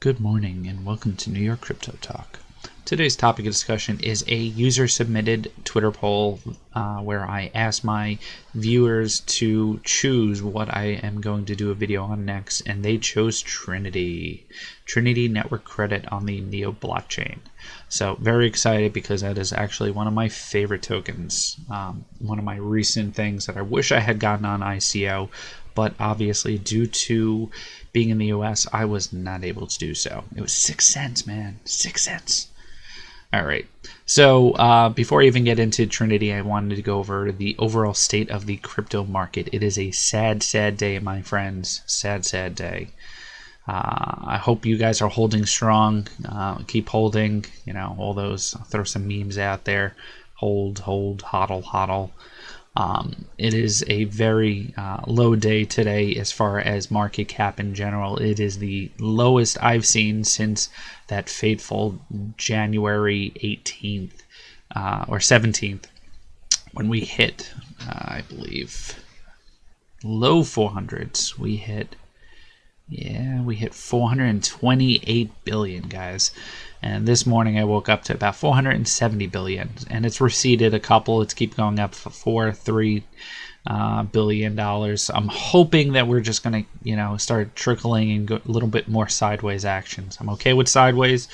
Good morning and welcome to New York Crypto Talk. Today's topic of discussion is a user-submitted Twitter poll where I asked my viewers to choose what I am going to do a video on next, and they chose Trinity Network Credit on the Neo blockchain. So very excited because that is actually one of my favorite tokens, one of my recent things that I wish I had gotten on ICO, but obviously due to being in the US, I was not able to do so. It was 6 cents, man, 6 cents. All right, so before I even get into Trinity, I wanted to go over the overall state of the crypto market. It is a sad, sad day, my friends. Sad, sad day. I hope you guys are holding strong. Keep holding. You know, all those. I'll throw some memes out there. Hold, hodl, hodl. It is a very low day today as far as market cap in general. It is the lowest I've seen since that fateful January 18th or 17th when we hit, I believe, low 400s. We hit 428 billion, guys. And this morning I woke up to about 470 billion, and it's receded a couple. It's keep going up for $3 billion. I'm hoping that we're just going to, start trickling and go a little bit more sideways actions. I'm okay with sideways.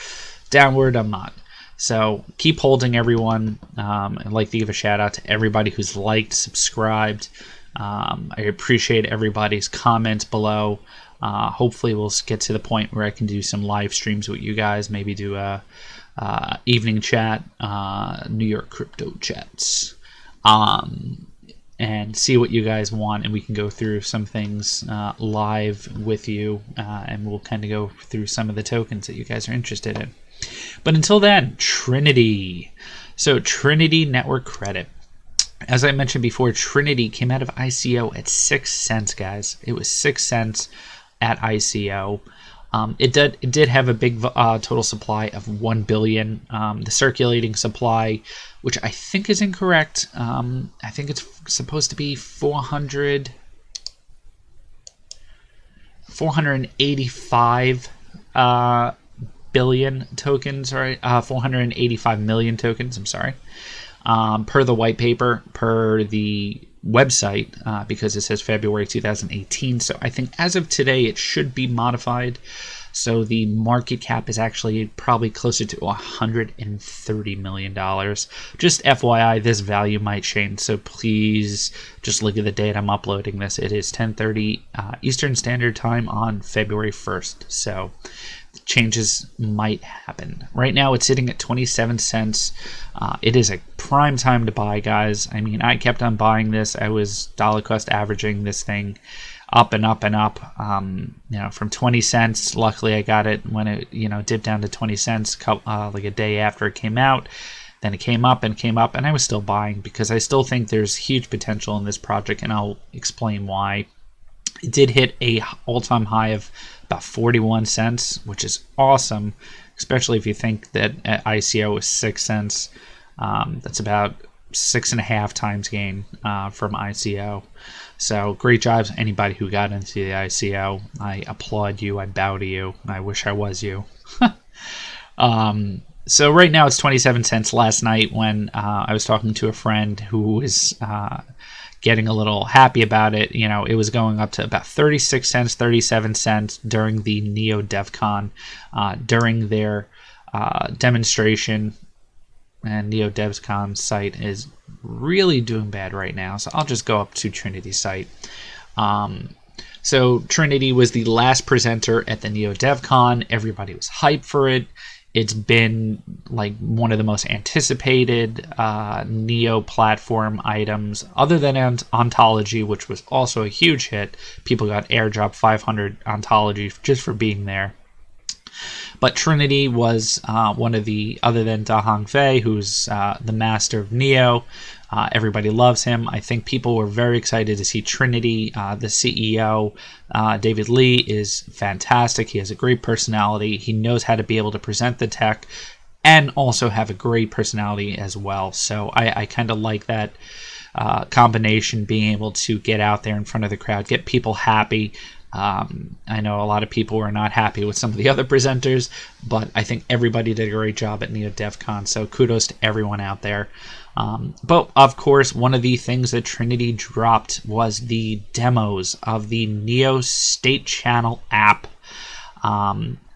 Downward, I'm not. So keep holding, everyone. I'd like to give a shout out to everybody who's liked, subscribed. I appreciate everybody's comments below. Hopefully we'll get to the point where I can do some live streams with you guys, maybe do a evening chat, New York crypto chats, and see what you guys want, and we can go through some things live with you, and we'll kind of go through some of the tokens that you guys are interested in. But until then, Trinity. So Trinity Network Credit. As I mentioned before, Trinity came out of ICO at 6 cents, guys. It was 6 cents at ICO. It did have a big total supply of 1 billion. The circulating supply, which I think is incorrect, I think it's supposed to be 485 billion tokens, right? 485 million tokens, I'm sorry. Per the white paper, per the website, because it says February 2018. So I think as of today, it should be modified. So the market cap is actually probably closer to $130 million. Just FYI, this value might change. So please just look at the date I'm uploading this. It is 10:30 Eastern Standard Time on February 1st. So changes might happen. Right now it's sitting at 27 cents. It is a prime time to buy, guys. I mean, I kept on buying this. I was dollar cost averaging this thing up and up and up, from 20 cents. Luckily I got it when it dipped down to 20 cents like a day after it came out. Then it came up and came up, and I was still buying because I still think there's huge potential in this project, and I'll explain why. It did hit a all-time high of about 41 cents, which is awesome, especially if you think that at ICO was 6 cents. That's about 6.5 times gain from ICO. So great job to anybody who got into the ICO. I applaud you. I bow to you. I wish I was you. So right now it's 27 cents. Last night when I was talking to a friend who was getting a little happy about it, it was going up to about 36 cents, 37 cents during the Neo DevCon, during their demonstration. And Neo DevCon site is really doing bad right now, so I'll just go up to Trinity's site. So Trinity was the last presenter at the Neo DevCon. Everybody was hyped for it. It's been like one of the most anticipated Neo platform items, other than Ontology, which was also a huge hit. People got airdropped 500 Ontology just for being there. But Trinity was one of the, other than Da Hongfei, who's the master of Neo. Everybody loves him. I think people were very excited to see Trinity. The CEO, David Lee, is fantastic. He has a great personality. He knows how to be able to present the tech and also have a great personality as well. So I kind of like that combination, being able to get out there in front of the crowd, get people happy, I know a lot of people were not happy with some of the other presenters, but I think everybody did a great job at Neo DevCon, so kudos to everyone out there. But of course, one of the things that Trinity dropped was the demos of the Neo State Channel app.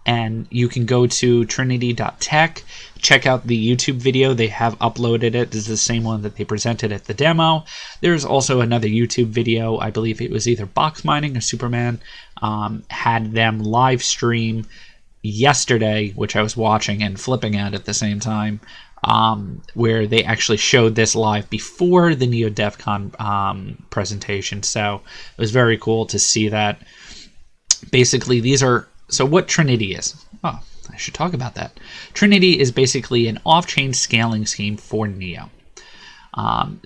And you can go to trinity.tech, check out the YouTube video. They have uploaded it. This is the same one that they presented at the demo. There's also another YouTube video. I believe it was either Box Mining or Superman had them live stream yesterday, which I was watching and flipping at the same time, where they actually showed this live before the Neo DevCon presentation. So it was very cool to see that. Basically, these are... So what Trinity is? Oh, I should talk about that. Trinity is basically an off-chain scaling scheme for Neo.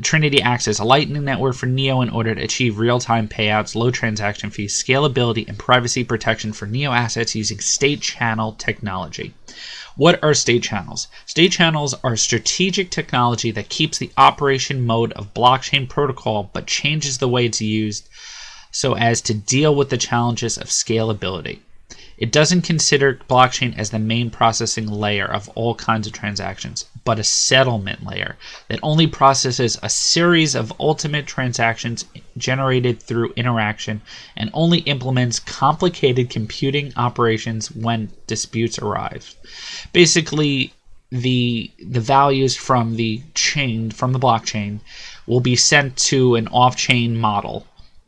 Trinity acts as a lightning network for Neo in order to achieve real-time payouts, low transaction fees, scalability, and privacy protection for Neo assets using state channel technology. What are state channels? State channels are strategic technology that keeps the operation mode of blockchain protocol but changes the way it's used so as to deal with the challenges of scalability. It doesn't consider blockchain as the main processing layer of all kinds of transactions, but a settlement layer that only processes a series of ultimate transactions generated through interaction and only implements complicated computing operations when disputes arise. Basically, the values from the chain, from the blockchain, will be sent to an off-chain model,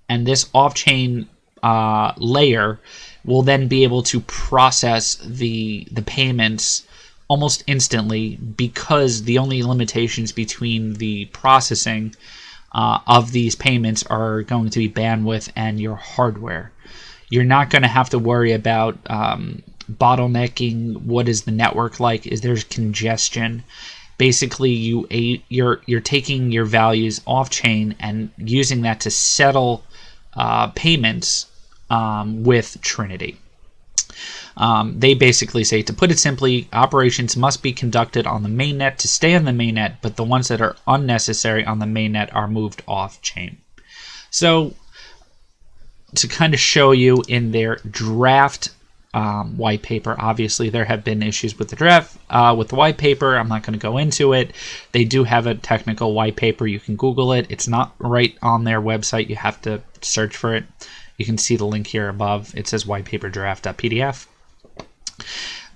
and this off-chain layer will then be able to process the payments almost instantly, because the only limitations between the processing of these payments are going to be bandwidth and your hardware. You're not going to have to worry about bottlenecking. What is the network like? Is there congestion? Basically, you're taking your values off chain and using that to settle payments with Trinity. They basically say, to put it simply, operations must be conducted on the mainnet to stay on the mainnet, but the ones that are unnecessary on the mainnet are moved off chain. So, to kind of show you in their draft white paper, obviously there have been issues with the draft, with the white paper. I'm not going to go into it. They do have a technical white paper. You can Google it. It's not right on their website. You have to search for it. You can see the link here above. It says whitepaperdraft.pdf.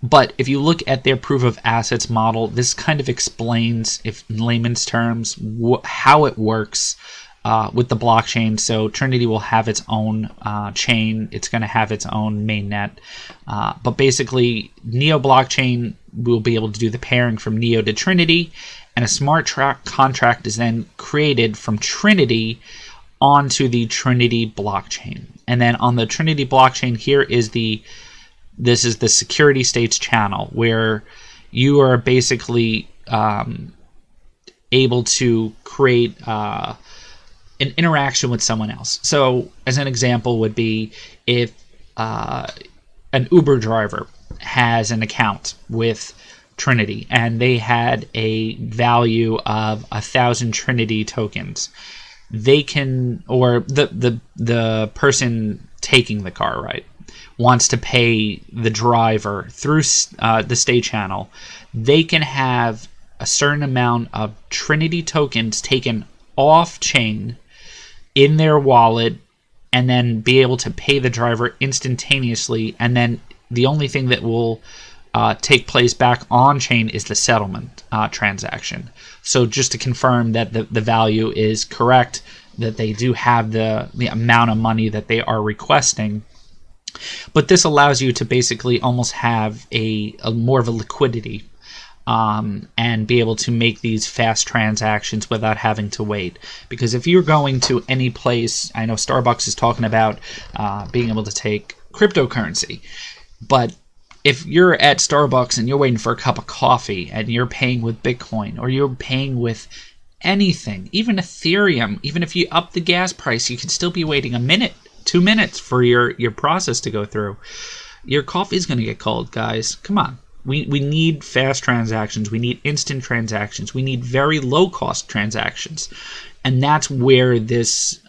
But if you look at their proof of assets model, this kind of explains, if in layman's terms, how it works with the blockchain. So Trinity will have its own chain. It's going to have its own mainnet. But basically, Neo blockchain will be able to do the pairing from Neo to Trinity, and a smart contract is then created from Trinity onto the Trinity blockchain. And then on the Trinity blockchain, this is the security states channel, where you are basically able to create an interaction with someone else. So as an example would be, if an Uber driver has an account with Trinity and they had a value of 1,000 Trinity tokens, they can, or the person taking the car, right, wants to pay the driver through the state channel, they can have a certain amount of Trinity tokens taken off chain in their wallet and then be able to pay the driver instantaneously. And then the only thing that will take place back on chain is the settlement transaction. So just to confirm that the value is correct, that they do have the amount of money that they are requesting. But this allows you to basically almost have a more of a liquidity and be able to make these fast transactions without having to wait. Because if you're going to any place, I know Starbucks is talking about being able to take cryptocurrency, but if you're at Starbucks and you're waiting for a cup of coffee and you're paying with Bitcoin, or you're paying with anything, even Ethereum, even if you up the gas price, you can still be waiting a minute, 2 minutes for your process to go through. Your coffee's going to get cold, guys. Come on. we need fast transactions. We need instant transactions. We need very low-cost transactions. And that's where this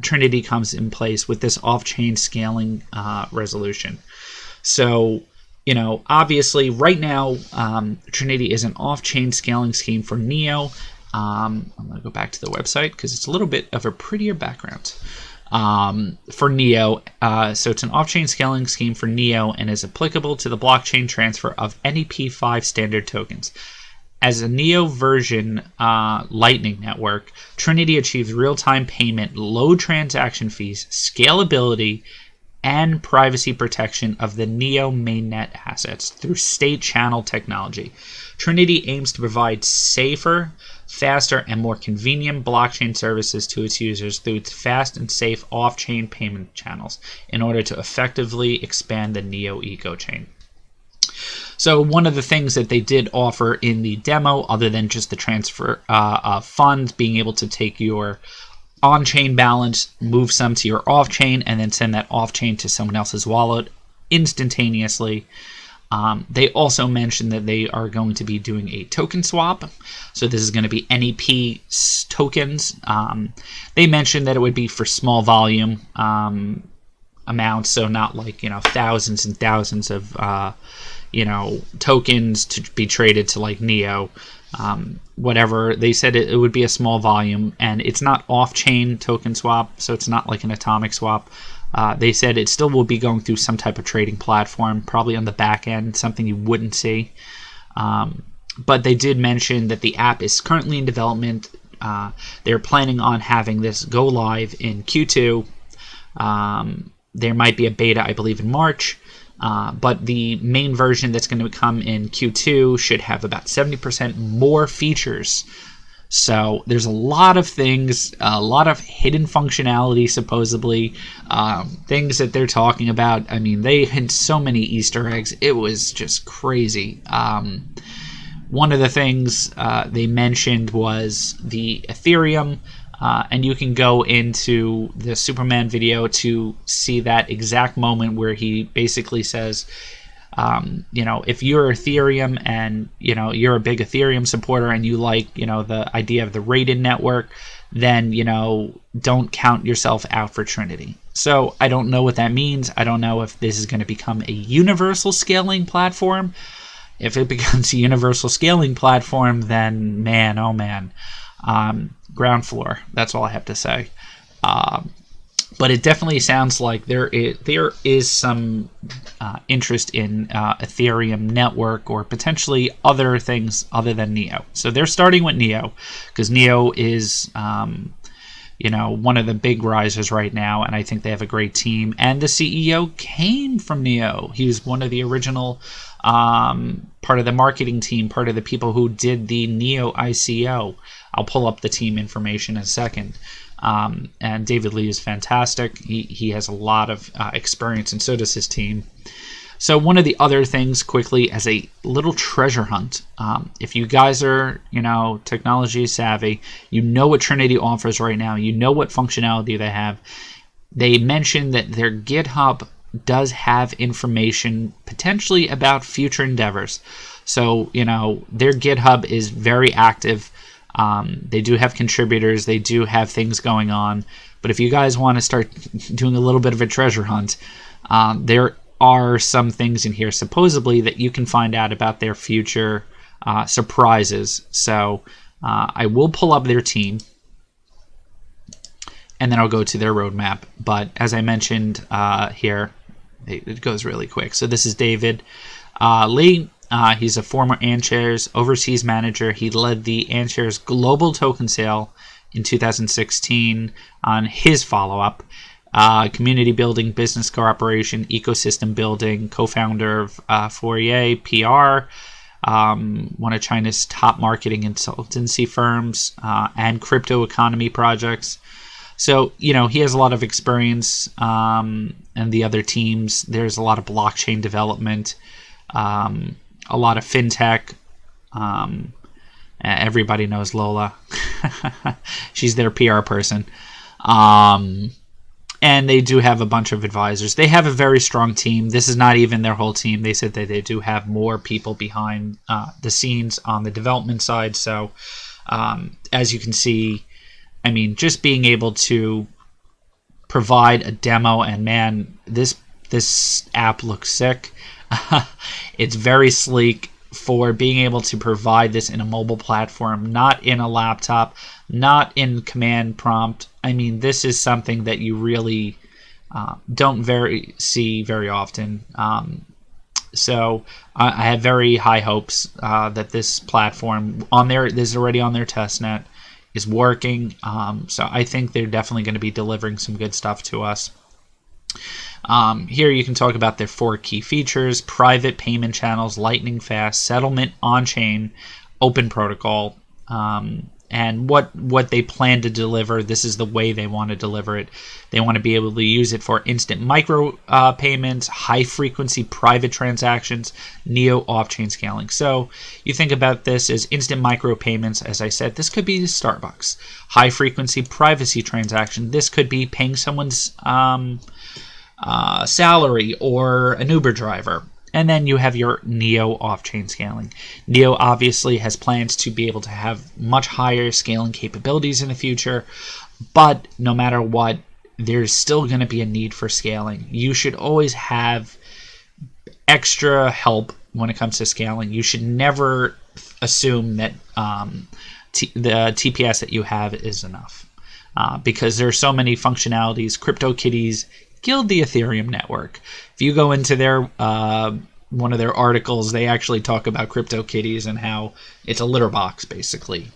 Trinity comes in place with this off-chain scaling resolution. So, obviously right now, Trinity is an off-chain scaling scheme for NEO. I'm going to go back to the website because it's a little bit of a prettier background. For NEO. So it's an off-chain scaling scheme for NEO and is applicable to the blockchain transfer of NEP5 standard tokens. As a NEO version Lightning network, Trinity achieves real-time payment, low transaction fees, scalability, and privacy protection of the NEO mainnet assets through state channel technology. Trinity aims to provide safer, faster, and more convenient blockchain services to its users through its fast and safe off-chain payment channels in order to effectively expand the NEO ecochain. So one of the things that they did offer in the demo, other than just the transfer of funds, being able to take your on-chain balance, move some to your off-chain, and then send that off-chain to someone else's wallet instantaneously. They also mentioned that they are going to be doing a token swap. So this is going to be NEP tokens. They mentioned that it would be for small volume amounts, so not like, thousands and thousands of, tokens to be traded to like NEO. Whatever. They said it would be a small volume, and it's not off-chain token swap, so it's not like an atomic swap. They said it still will be going through some type of trading platform, probably on the back end, something you wouldn't see. But they did mention that the app is currently in development. They're planning on having this go live in Q2. There might be a beta, I believe, in March. But the main version that's going to come in Q2 should have about 70% more features. So there's a lot of things, a lot of hidden functionality, supposedly, things that they're talking about. I mean, they hid so many Easter eggs. It was just crazy. One of the things they mentioned was the Ethereum, and you can go into the Superman video to see that exact moment where he basically says, if you're Ethereum and, you're a big Ethereum supporter and you like, the idea of the rated network, then, don't count yourself out for Trinity. So I don't know what that means. I don't know if this is going to become a universal scaling platform. If it becomes a universal scaling platform, then man, oh man, ground floor. That's all I have to say. But it definitely sounds like there is some interest in Ethereum network or potentially other things other than NEO. So they're starting with NEO because NEO is, one of the big risers right now, and I think they have a great team. And the CEO came from NEO. He was one of the original part of the marketing team, part of the people who did the NEO ICO. I'll pull up the team information in a second. And David Lee is fantastic. He has a lot of experience, and so does his team. So one of the other things, quickly, as a little treasure hunt, if you guys are, technology savvy, you know what Trinity offers right now, you know what functionality they have. They mentioned that their GitHub does have information potentially about future endeavors. So, their GitHub is very active. They do have contributors. They do have things going on. But if you guys want to start doing a little bit of a treasure hunt, there are some things in here supposedly that you can find out about their future surprises. So I will pull up their team, and then I'll go to their roadmap. But as I mentioned here, it goes really quick. So this is David Lee. He's a former AntShares overseas manager. He led the AntShares global token sale in 2016 on his follow-up. Community building, business cooperation, ecosystem building, co-founder of Fourier PR, one of China's top marketing consultancy firms, and crypto economy projects. So, he has a lot of experience, and the other teams. There's a lot of blockchain development, a lot of fintech. Everybody knows Lola. She's their PR person. And they do have a bunch of advisors. They have a very strong team. This is not even their whole team. They said that they do have more people behind the scenes on the development side. So as you can see, I mean, just being able to provide a demo, and man, this app looks sick. It's very sleek for being able to provide this in a mobile platform, not in a laptop, not in command prompt. I mean, this is something that you really don't see very often. So I have very high hopes that this platform is already on their testnet, is working. So I think they're definitely going to be delivering some good stuff to us. Here you can talk about their 4 key features: private payment channels, lightning fast, settlement on-chain, open protocol, and what they plan to deliver. This is the way they want to deliver it. They want to be able to use it for instant micro payments, high-frequency private transactions, NEO off-chain scaling. So you think about this as instant micro payments. As I said, this could be Starbucks. High-frequency privacy transaction. This could be paying someone's salary or an Uber driver. And then you have your NEO off-chain scaling. NEO obviously has plans to be able to have much higher scaling capabilities in the future, but no matter what, there's still going to be a need for scaling. You should always have extra help when it comes to scaling. You should never assume that the TPS that you have is enough, because there are so many functionalities. CryptoKitties killed the Ethereum network. If you go into their one of their articles, they actually talk about CryptoKitties and how it's a litter box, basically,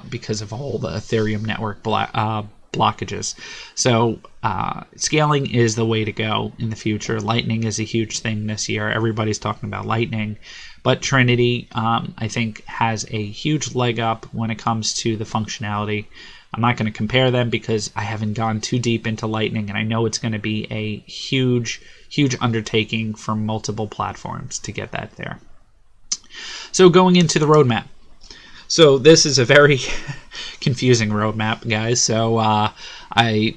because of all the Ethereum network blockages. So scaling is the way to go in the future. Lightning is a huge thing this year. Everybody's talking about Lightning. But Trinity, I think, has a huge leg up when it comes to the functionality. I'm not going to compare them because I haven't gone too deep into Lightning, and I know it's going to be a huge, huge undertaking for multiple platforms to get that there. So going into the roadmap. So this is a very confusing roadmap, guys. So I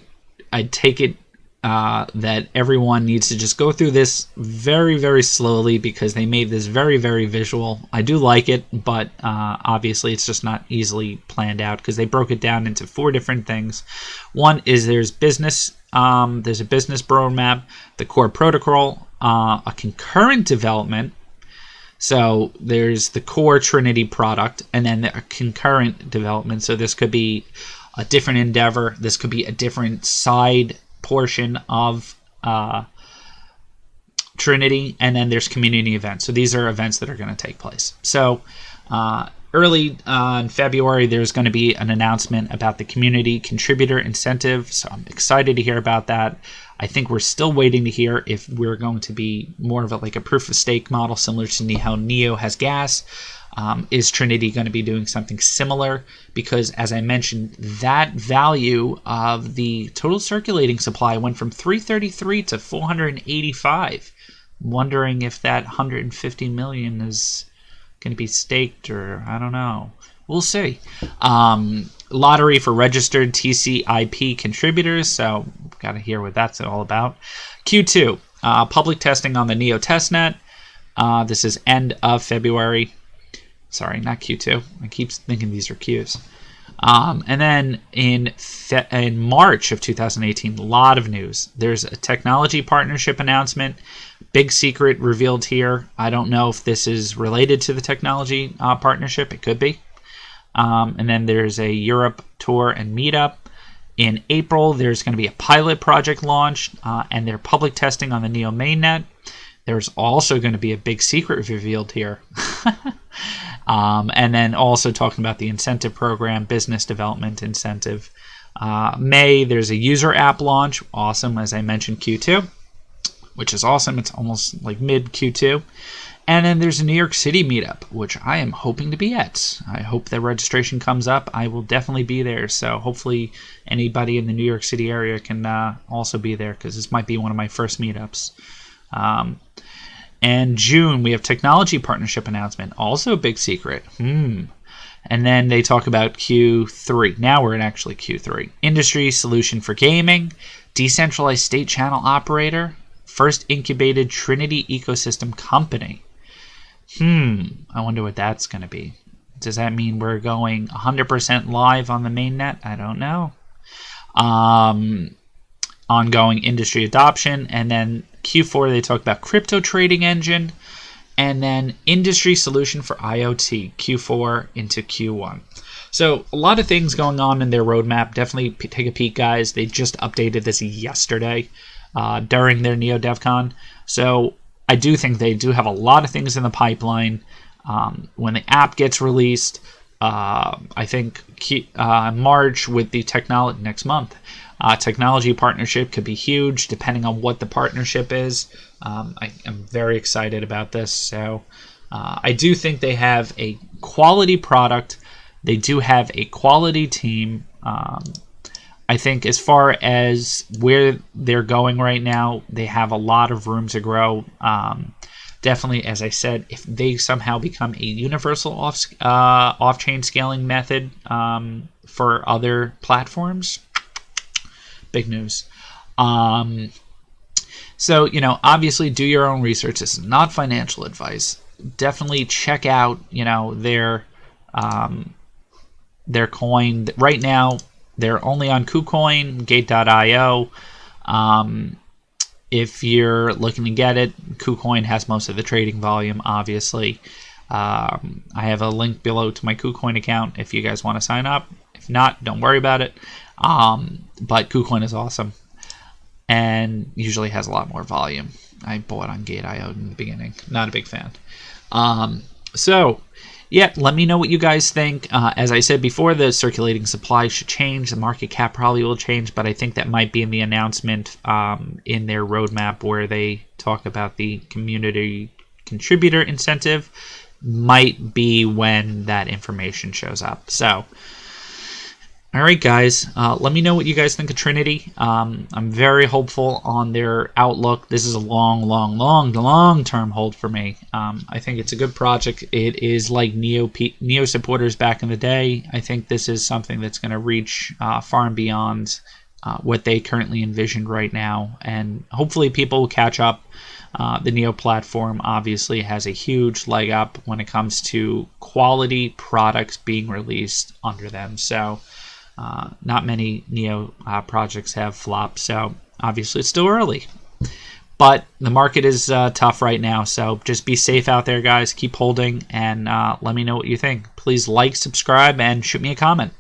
take it that everyone needs to just go through this very, very slowly because they made this very, very visual. I do like it, but obviously it's just not easily planned out because they broke it down into 4 different things. One is there's business. There's a business roadmap, the core protocol, a concurrent development. So there's the core Trinity product, and then a concurrent development. So this could be a different endeavor. This could be a different side portion of Trinity, and then there's community events. So these are events that are going to take place. So early in February, there's going to be an announcement about the community contributor incentive. So I'm excited to hear about that. I think we're still waiting to hear if we're going to be more of a proof of stake model, similar to how NEO has gas. Is Trinity going to be doing something similar? Because, as I mentioned, that value of the total circulating supply went from 333 to 485. I'm wondering if that 150 million is going to be staked, or I don't know. We'll see. Lottery for registered TCIP contributors. So, got to hear what that's all about. Q2, public testing on the NEO testnet. This is end of February. Sorry, not Q2. I keep thinking these are Qs. And then in March of 2018, a lot of news. There's a technology partnership announcement. Big secret revealed here. I don't know if this is related to the technology partnership. It could be. And then there's a Europe tour and meetup. In April, there's going to be a pilot project launch, and they're public testing on the NEO mainnet. There's also going to be a big secret revealed here. And then also talking about the incentive program, business development incentive. May, there's a user app launch. Awesome, as I mentioned, Q2, which is awesome. It's almost like mid Q2. And then there's a New York City meetup, which I am hoping to be at. I hope that registration comes up. I will definitely be there. So hopefully anybody in the New York City area can also be there, because this might be one of my first meetups. And June, we have technology partnership announcement. Also a big secret. And then they talk about Q3. Now we're in actually Q3. Industry solution for gaming. decentralized state channel operator, first incubated Trinity ecosystem company. I wonder what that's going to be. Does that mean we're going 100% live on the mainnet? I don't know. Ongoing industry adoption, and then Q4 they talk about crypto trading engine, and then industry solution for IoT, Q4 into Q1. So a lot of things going on in their roadmap. Definitely take a peek, guys. They just updated this yesterday during their Neo DevCon. So I do think they do have a lot of things in the pipeline. When the app gets released, I think March with the technology next month. Technology partnership could be huge depending on what the partnership is. I am very excited about this. So I do think they have a quality product. They do have a quality team. I think as far as where they're going right now, they have a lot of room to grow. Definitely, as I said, if they somehow become a universal off-chain scaling method for other platforms, big news. So, obviously do your own research. This is not financial advice. Definitely check out, their coin. Right now, they're only on KuCoin, Gate.io. If you're looking to get it, KuCoin has most of the trading volume, obviously. I have a link below to my KuCoin account if you guys want to sign up. If not, don't worry about it. But KuCoin is awesome and usually has a lot more volume. I bought on Gate.io in the beginning. Not a big fan. So, yeah, let me know what you guys think. As I said before, the circulating supply should change. The market cap probably will change, but I think that might be in the announcement in their roadmap where they talk about the community contributor incentive. Might be when that information shows up. So, all right, guys, let me know what you guys think of Trinity. I'm very hopeful on their outlook. This is a long-term hold for me. I think it's a good project. It is like Neo supporters back in the day. I think this is something that's going to reach far and beyond what they currently envision right now. And hopefully people will catch up. The Neo platform obviously has a huge leg up when it comes to quality products being released under them. So not many Neo projects have flopped, so obviously it's still early. But the market is tough right now, so just be safe out there, guys. Keep holding, and let me know what you think. Please like, subscribe, and shoot me a comment.